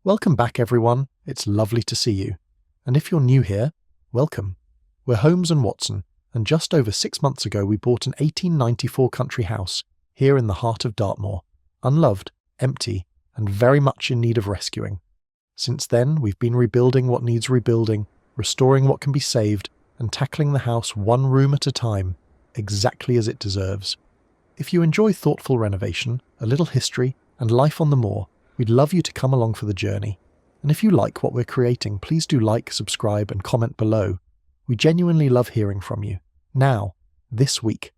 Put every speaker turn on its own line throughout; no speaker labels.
Welcome back, everyone. It's lovely to see you. And if you're new here, welcome. We're Holmes and Watson, and just over 6 months ago we bought an 1894 country house here in the heart of Dartmoor, unloved, empty, and very much in need of rescuing. Since then, we've been rebuilding what needs rebuilding, restoring what can be saved, and tackling the house one room at a time, exactly as it deserves. If you enjoy thoughtful renovation, a little history, and life on the moor, we'd love you to come along for the journey. And if you like what we're creating, please do like, subscribe, and comment below. We genuinely love hearing from you. Now, this week,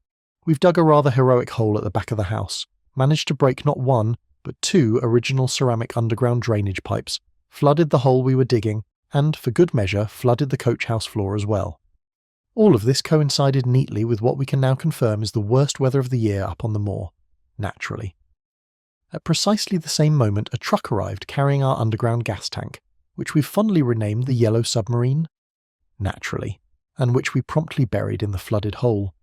we've dug a rather heroic hole at the back of the house, managed to break not one, but 2 original ceramic underground drainage pipes, flooded the hole we were digging, and, for good measure, flooded the coach house floor as well. All of this coincided neatly with what we can now confirm is the worst weather of the year up on the moor, naturally. At precisely the same moment, a truck arrived carrying our underground gas tank, which we've fondly renamed the Yellow Submarine, naturally, and which we promptly buried in the flooded hole.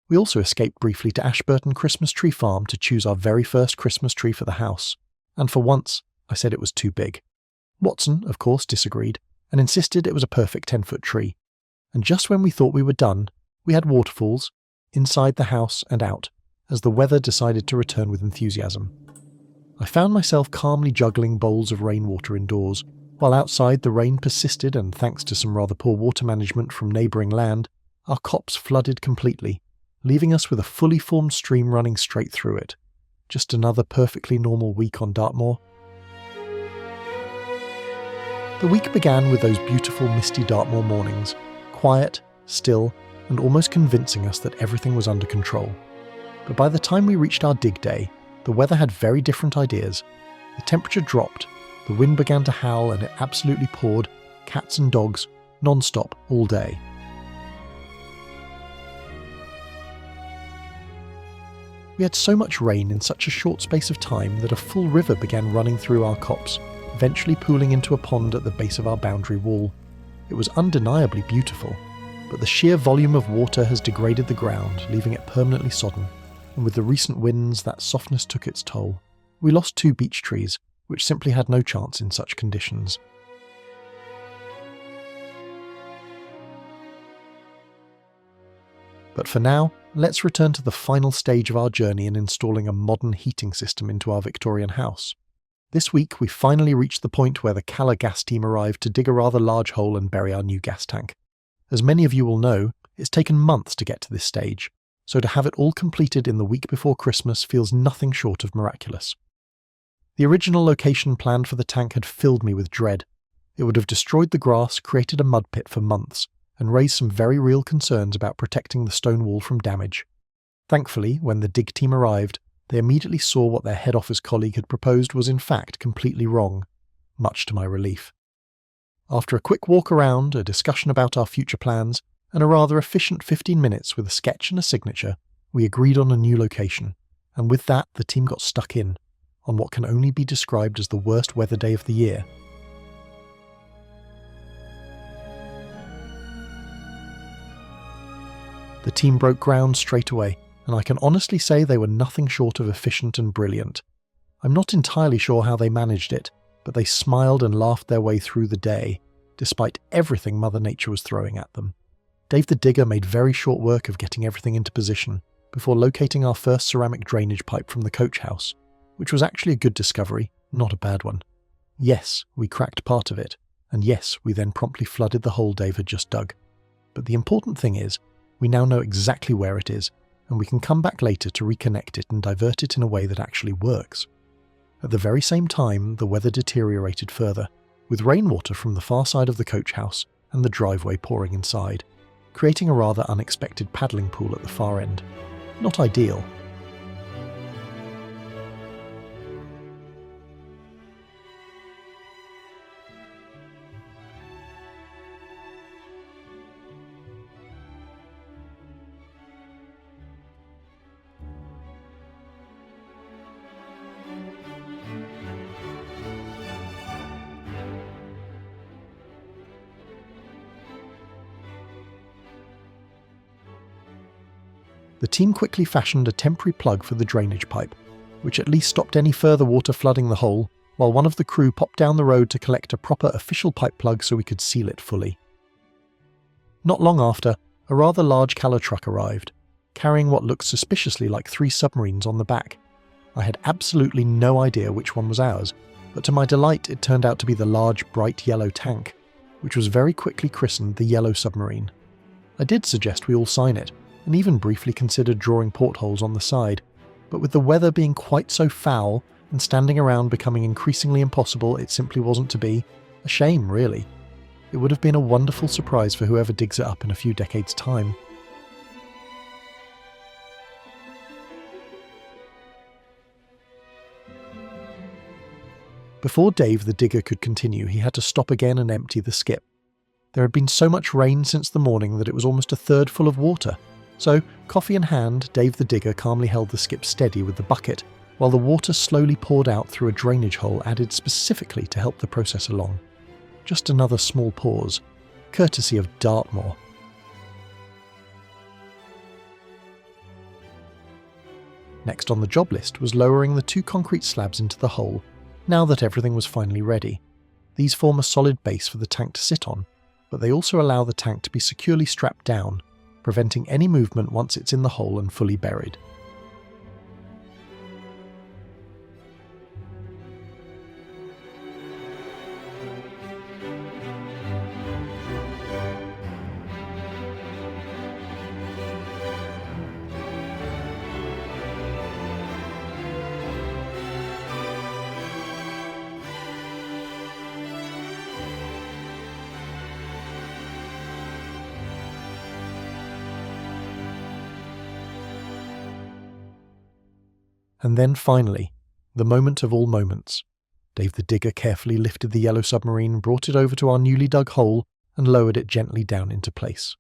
We also escaped briefly to Ashburton Christmas Tree Farm to choose our very first Christmas tree for the house, and for once, I said it was too big. Watson, of course, disagreed, and insisted it was a perfect 10-foot tree. And just when we thought we were done, we had waterfalls, inside the house and out, as the weather decided to return with enthusiasm. I found myself calmly juggling bowls of rainwater indoors, while outside the rain persisted and thanks to some rather poor water management from neighbouring land, our copse flooded completely, leaving us with a fully formed stream running straight through it. Just another perfectly normal week on Dartmoor. The week began with those beautiful misty Dartmoor mornings, quiet, still, and almost convincing us that everything was under control. But by the time we reached our dig day, the weather had very different ideas. The temperature dropped, the wind began to howl, and it absolutely poured, cats and dogs, non-stop all day. We had so much rain in such a short space of time that a full river began running through our copse, eventually pooling into a pond at the base of our boundary wall. It was undeniably beautiful, but the sheer volume of water has degraded the ground, leaving it permanently sodden. And with the recent winds, that softness took its toll. We lost 2 beech trees, which simply had no chance in such conditions. But for now, let's return to the final stage of our journey in installing a modern heating system into our Victorian house. This week, we finally reached the point where the Cala gas team arrived to dig a rather large hole and bury our new gas tank. As many of you will know, it's taken months to get to this stage, so to have it all completed in the week before Christmas feels nothing short of miraculous. The original location planned for the tank had filled me with dread. It would have destroyed the grass, created a mud pit for months, and raised some very real concerns about protecting the stone wall from damage. Thankfully, when the dig team arrived, they immediately saw what their head office colleague had proposed was in fact completely wrong, much to my relief. After a quick walk around, a discussion about our future plans, and a rather efficient 15 minutes with a sketch and a signature, we agreed on a new location, and with that the team got stuck in, on what can only be described as the worst weather day of the year. The team broke ground straight away, and I can honestly say they were nothing short of efficient and brilliant. I'm not entirely sure how they managed it, but they smiled and laughed their way through the day, despite everything Mother Nature was throwing at them. Dave the digger made very short work of getting everything into position, before locating our first ceramic drainage pipe from the coach house, which was actually a good discovery, not a bad one. Yes, we cracked part of it, and yes, we then promptly flooded the hole Dave had just dug. But the important thing is, we now know exactly where it is, and we can come back later to reconnect it and divert it in a way that actually works. At the very same time, the weather deteriorated further, with rainwater from the far side of the coach house and the driveway pouring inside, creating a rather unexpected paddling pool at the far end. Not ideal. The team quickly fashioned a temporary plug for the drainage pipe, which at least stopped any further water flooding the hole, while one of the crew popped down the road to collect a proper official pipe plug so we could seal it fully. Not long after, a rather large Callow truck arrived, carrying what looked suspiciously like 3 submarines on the back. I had absolutely no idea which one was ours, but to my delight it turned out to be the large bright yellow tank, which was very quickly christened the Yellow Submarine. I did suggest we all sign it, and even briefly considered drawing portholes on the side, but with the weather being quite so foul and standing around becoming increasingly impossible, it simply wasn't to be. A shame, really. It would have been a wonderful surprise for whoever digs it up in a few decades' time. Before Dave the digger could continue, he had to stop again and empty the skip. There had been so much rain since the morning that it was almost a third full of water. So, coffee in hand, Dave the digger calmly held the skip steady with the bucket, while the water slowly poured out through a drainage hole added specifically to help the process along. Just another small pause, courtesy of Dartmoor. Next on the job list was lowering the 2 concrete slabs into the hole, now that everything was finally ready. These form a solid base for the tank to sit on, but they also allow the tank to be securely strapped down, preventing any movement once it's in the hole and fully buried. And then finally, the moment of all moments. Dave the digger carefully lifted the Yellow Submarine, brought it over to our newly dug hole, and lowered it gently down into place.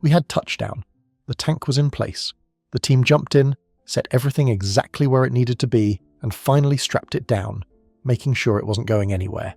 We had touchdown. The tank was in place. The team jumped in, set everything exactly where it needed to be, and finally strapped it down, making sure it wasn't going anywhere.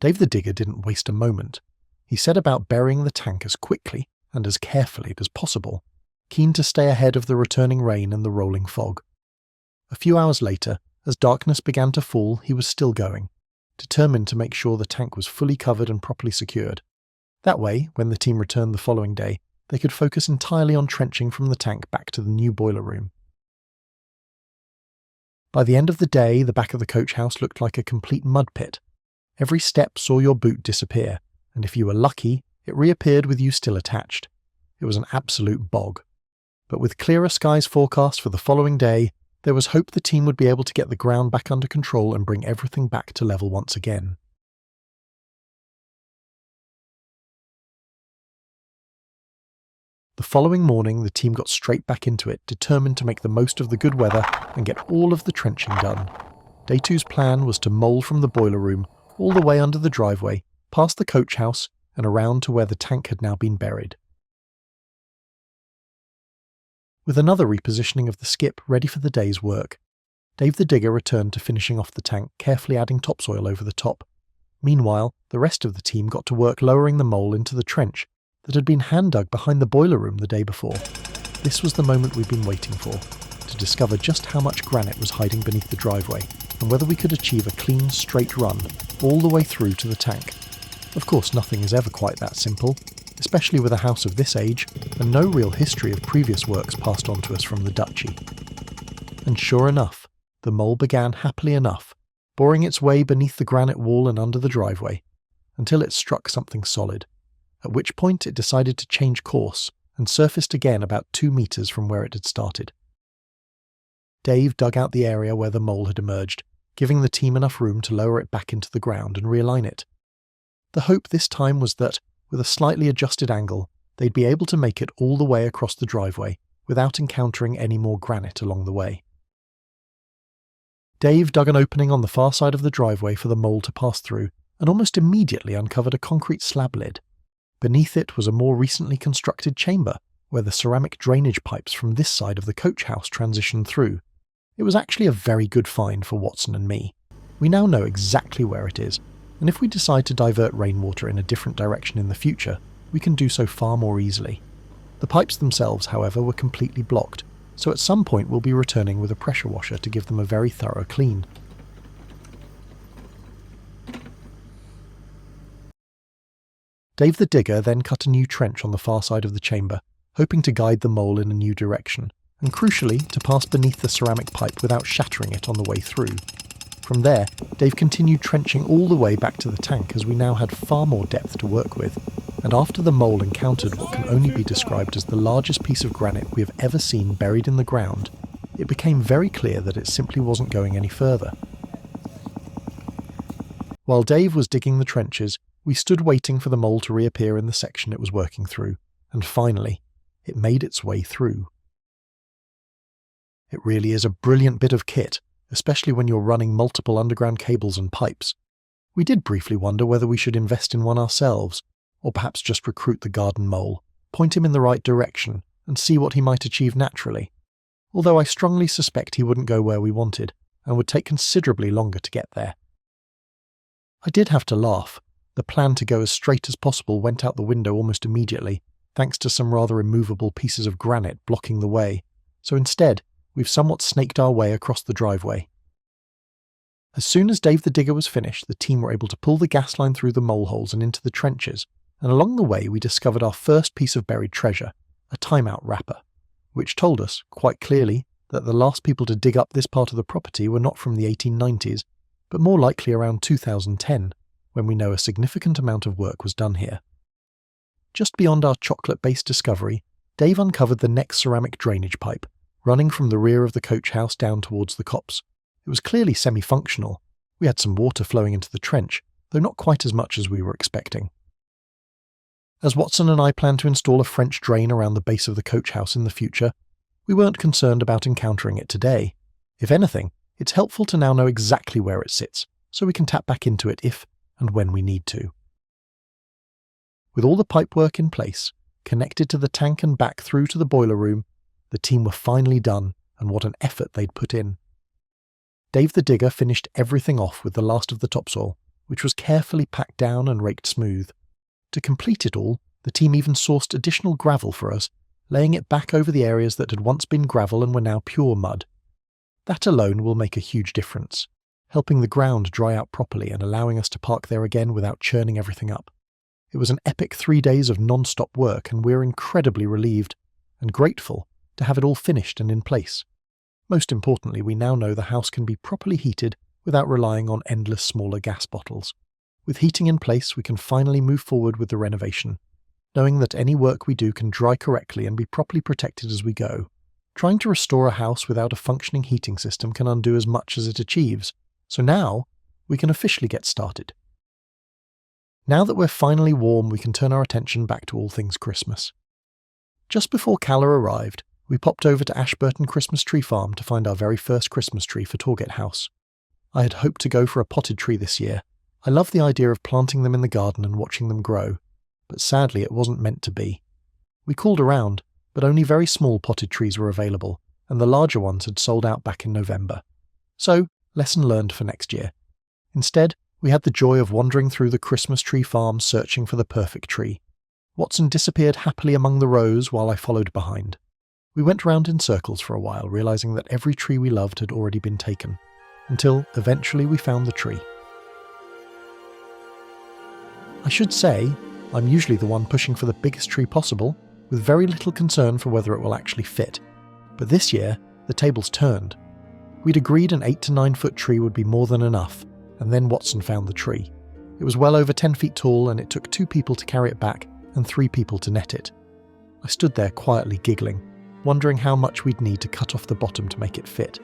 Dave the digger didn't waste a moment. He set about burying the tank as quickly and as carefully as possible, keen to stay ahead of the returning rain and the rolling fog. A few hours later, as darkness began to fall, he was still going, determined to make sure the tank was fully covered and properly secured. That way, when the team returned the following day, they could focus entirely on trenching from the tank back to the new boiler room. By the end of the day, the back of the coach house looked like a complete mud pit. Every step saw your boot disappear, and if you were lucky, it reappeared with you still attached. It was an absolute bog. But with clearer skies forecast for the following day, there was hope the team would be able to get the ground back under control and bring everything back to level once again. The following morning, the team got straight back into it, determined to make the most of the good weather and get all of the trenching done. Day 2's plan was to mole from the boiler room all the way under the driveway, past the coach house and around to where the tank had now been buried. With another repositioning of the skip ready for the day's work, Dave the digger returned to finishing off the tank, carefully adding topsoil over the top. Meanwhile, the rest of the team got to work lowering the mole into the trench that had been hand-dug behind the boiler room the day before. This was the moment we'd been waiting for, to discover just how much granite was hiding beneath the driveway, and whether we could achieve a clean, straight run all the way through to the tank. Of course, nothing is ever quite that simple, especially with a house of this age, and no real history of previous works passed on to us from the duchy. And sure enough, the mole began happily enough, boring its way beneath the granite wall and under the driveway, until it struck something solid, at which point it decided to change course and surfaced again about 2 meters from where it had started. Dave dug out the area where the mole had emerged, giving the team enough room to lower it back into the ground and realign it. The hope this time was that, with a slightly adjusted angle, they'd be able to make it all the way across the driveway without encountering any more granite along the way. Dave dug an opening on the far side of the driveway for the mole to pass through and almost immediately uncovered a concrete slab lid. Beneath it was a more recently constructed chamber where the ceramic drainage pipes from this side of the coach house transitioned through. It was actually a very good find for Watson and me. We now know exactly where it is, and if we decide to divert rainwater in a different direction in the future, we can do so far more easily. The pipes themselves, however, were completely blocked, so at some point we'll be returning with a pressure washer to give them a very thorough clean. Dave the digger then cut a new trench on the far side of the chamber, hoping to guide the mole in a new direction, and crucially to pass beneath the ceramic pipe without shattering it on the way through. From there, Dave continued trenching all the way back to the tank as we now had far more depth to work with, and after the mole encountered what can only be described as the largest piece of granite we have ever seen buried in the ground, it became very clear that it simply wasn't going any further. While Dave was digging the trenches, we stood waiting for the mole to reappear in the section it was working through, and finally, it made its way through. It really is a brilliant bit of kit, especially when you're running multiple underground cables and pipes. We did briefly wonder whether we should invest in one ourselves, or perhaps just recruit the garden mole, point him in the right direction, and see what he might achieve naturally, although I strongly suspect he wouldn't go where we wanted, and would take considerably longer to get there. I did have to laugh. The plan to go as straight as possible went out the window almost immediately, thanks to some rather immovable pieces of granite blocking the way, so instead, we've somewhat snaked our way across the driveway. As soon as Dave the digger was finished, the team were able to pull the gas line through the mole holes and into the trenches, and along the way we discovered our first piece of buried treasure, a timeout wrapper, which told us, quite clearly, that the last people to dig up this part of the property were not from the 1890s, but more likely around 2010, when we know a significant amount of work was done here. Just beyond our chocolate-based discovery, Dave uncovered the next ceramic drainage pipe, running from the rear of the coach house down towards the copse. It was clearly semi-functional. We had some water flowing into the trench, though not quite as much as we were expecting. As Watson and I planned to install a French drain around the base of the coach house in the future, we weren't concerned about encountering it today. If anything, it's helpful to now know exactly where it sits, so we can tap back into it if and when we need to. With all the pipework in place, connected to the tank and back through to the boiler room, the team were finally done, and what an effort they'd put in. Dave the digger finished everything off with the last of the topsoil, which was carefully packed down and raked smooth. To complete it all, the team even sourced additional gravel for us, laying it back over the areas that had once been gravel and were now pure mud. That alone will make a huge difference, helping the ground dry out properly and allowing us to park there again without churning everything up. It was an epic 3 days of non-stop work, and we're incredibly relieved and grateful to have it all finished and in place. Most importantly, we now know the house can be properly heated without relying on endless smaller gas bottles. With heating in place, we can finally move forward with the renovation, knowing that any work we do can dry correctly and be properly protected as we go. Trying to restore a house without a functioning heating system can undo as much as it achieves, so now we can officially get started. Now that we're finally warm, we can turn our attention back to all things Christmas. Just before Calla arrived, we popped over to Ashburton Christmas Tree Farm to find our very first Christmas tree for Torgate House. I had hoped to go for a potted tree this year. I love the idea of planting them in the garden and watching them grow, but sadly it wasn't meant to be. We called around, but only very small potted trees were available, and the larger ones had sold out back in November. So, lesson learned for next year. Instead, we had the joy of wandering through the Christmas tree farm searching for the perfect tree. Watson disappeared happily among the rows while I followed behind. We went round in circles for a while, realising that every tree we loved had already been taken, until eventually we found the tree. I should say, I'm usually the one pushing for the biggest tree possible, with very little concern for whether it will actually fit. But this year, the tables turned. We'd agreed an 8 to 9 foot tree would be more than enough, and then Watson found the tree. It was well over 10 feet tall, and it took 2 people to carry it back and 3 people to net it. I stood there quietly giggling, wondering how much we'd need to cut off the bottom to make it fit.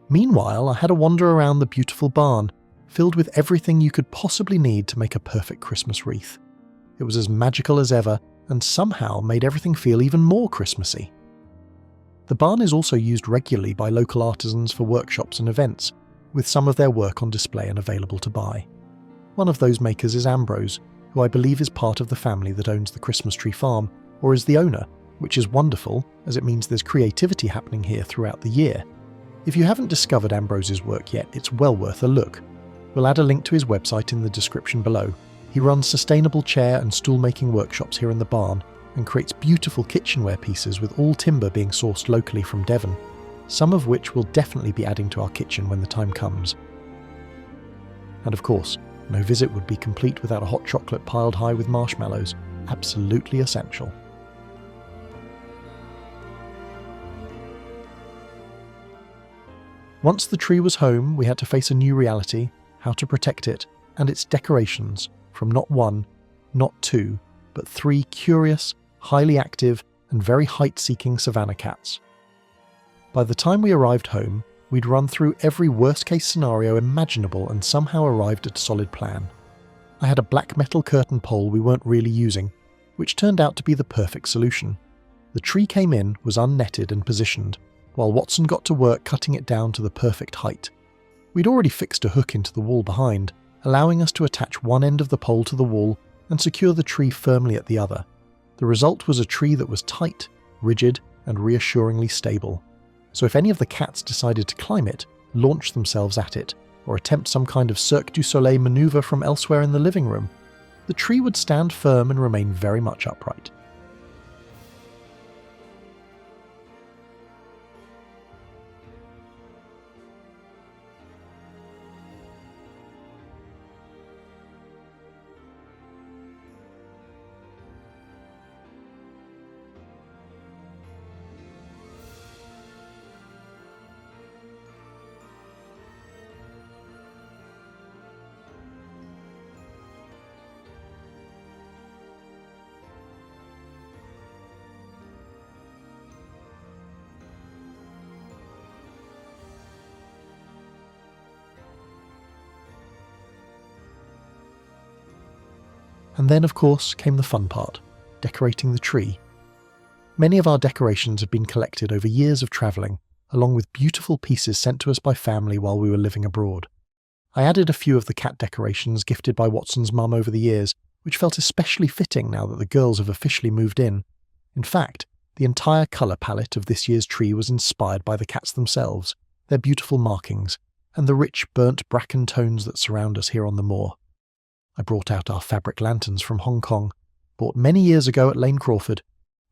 Meanwhile, I had a wander around the beautiful barn, filled with everything you could possibly need to make a perfect Christmas wreath. It was as magical as ever, and somehow made everything feel even more Christmassy. The barn is also used regularly by local artisans for workshops and events, with some of their work on display and available to buy. One of those makers is Ambrose, who I believe is part of the family that owns the Christmas tree farm, or is the owner, which is wonderful, as it means there's creativity happening here throughout the year. If you haven't discovered Ambrose's work yet, it's well worth a look. We'll add a link to his website in the description below. He runs sustainable chair and stool making workshops here in the barn and creates beautiful kitchenware pieces with all timber being sourced locally from Devon, some of which we'll definitely be adding to our kitchen when the time comes. And of course, no visit would be complete without a hot chocolate piled high with marshmallows, absolutely essential. Once the tree was home, we had to face a new reality, how to protect it, and its decorations, from not 1, not 2, but 3 curious, highly active, and very height-seeking Savannah cats. By the time we arrived home, we'd run through every worst-case scenario imaginable and somehow arrived at a solid plan. I had a black metal curtain pole we weren't really using, which turned out to be the perfect solution. The tree came in, was unnetted and positioned, while Watson got to work cutting it down to the perfect height. We'd already fixed a hook into the wall behind, allowing us to attach one end of the pole to the wall and secure the tree firmly at the other. The result was a tree that was tight, rigid, and reassuringly stable. So if any of the cats decided to climb it, launch themselves at it, or attempt some kind of Cirque du Soleil maneuver from elsewhere in the living room, the tree would stand firm and remain very much upright. And then, of course, came the fun part, decorating the tree. Many of our decorations had been collected over years of travelling, along with beautiful pieces sent to us by family while we were living abroad. I added a few of the cat decorations gifted by Watson's mum over the years, which felt especially fitting now that the girls have officially moved in. In fact, the entire colour palette of this year's tree was inspired by the cats themselves, their beautiful markings, and the rich burnt bracken tones that surround us here on the moor. I brought out our fabric lanterns from Hong Kong, bought many years ago at Lane Crawford.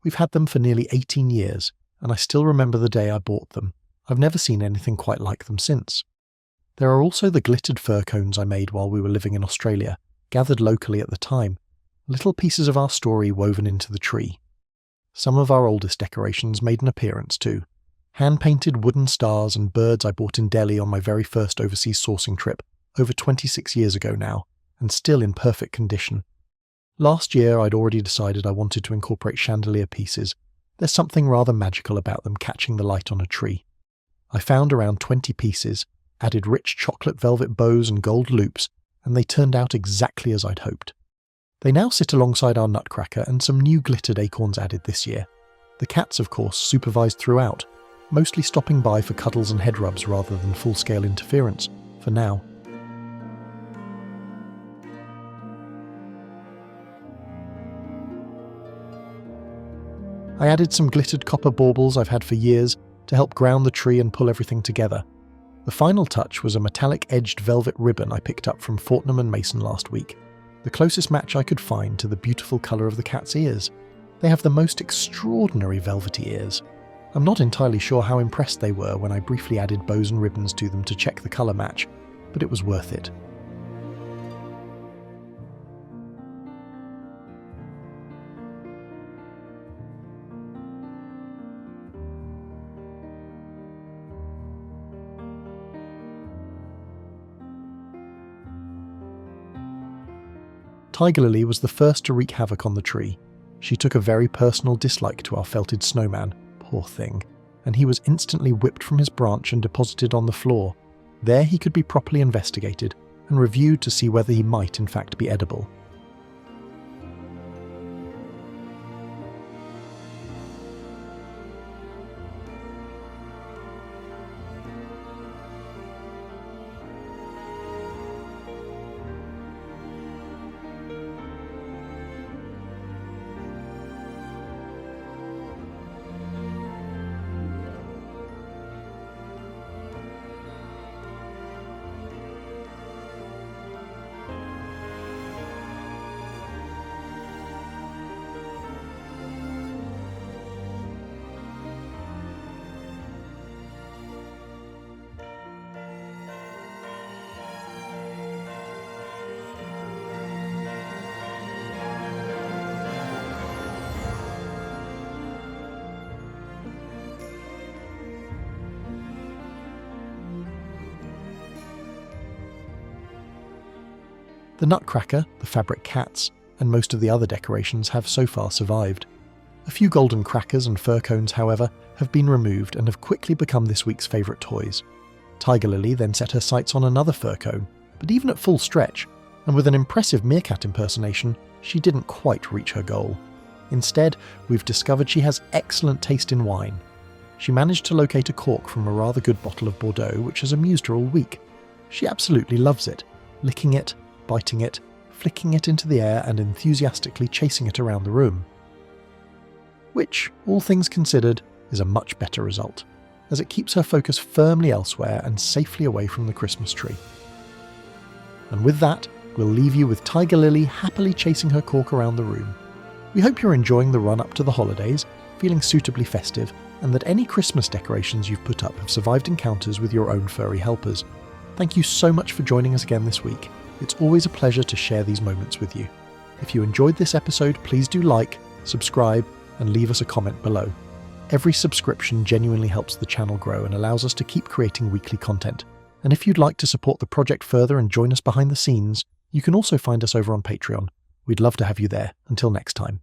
We've had them for nearly 18 years, and I still remember the day I bought them. I've never seen anything quite like them since. There are also the glittered fir cones I made while we were living in Australia, gathered locally at the time, little pieces of our story woven into the tree. Some of our oldest decorations made an appearance too. Hand-painted wooden stars and birds I bought in Delhi on my very first overseas sourcing trip, over 26 years ago now, and still in perfect condition. Last year I'd already decided I wanted to incorporate chandelier pieces. There's something rather magical about them catching the light on a tree. I found around 20 pieces, added rich chocolate velvet bows and gold loops, and they turned out exactly as I'd hoped. They now sit alongside our nutcracker and some new glittered acorns added this year. The cats, of course, supervised throughout, mostly stopping by for cuddles and head rubs rather than full-scale interference, for now. I added some glittered copper baubles I've had for years to help ground the tree and pull everything together. The final touch was a metallic-edged velvet ribbon I picked up from Fortnum & Mason last week, the closest match I could find to the beautiful colour of the cat's ears. They have the most extraordinary velvety ears. I'm not entirely sure how impressed they were when I briefly added bows and ribbons to them to check the colour match, but it was worth it. Tiger Lily was the first to wreak havoc on the tree. She took a very personal dislike to our felted snowman, poor thing, and he was instantly whipped from his branch and deposited on the floor. There he could be properly investigated and reviewed to see whether he might in fact be edible. The nutcracker, the fabric cats, and most of the other decorations have so far survived. A few golden crackers and fir cones, however, have been removed and have quickly become this week's favourite toys. Tiger Lily then set her sights on another fir cone, but even at full stretch, and with an impressive meerkat impersonation, she didn't quite reach her goal. Instead, we've discovered she has excellent taste in wine. She managed to locate a cork from a rather good bottle of Bordeaux, which has amused her all week. She absolutely loves it, licking it, biting it, flicking it into the air and enthusiastically chasing it around the room. Which, all things considered, is a much better result, as it keeps her focus firmly elsewhere and safely away from the Christmas tree. And with that, we'll leave you with Tiger Lily happily chasing her cork around the room. We hope you're enjoying the run up to the holidays, feeling suitably festive, and that any Christmas decorations you've put up have survived encounters with your own furry helpers. Thank you so much for joining us again this week. It's always a pleasure to share these moments with you. If you enjoyed this episode, please do like, subscribe, and leave us a comment below. Every subscription genuinely helps the channel grow and allows us to keep creating weekly content. And if you'd like to support the project further and join us behind the scenes, you can also find us over on Patreon. We'd love to have you there. Until next time.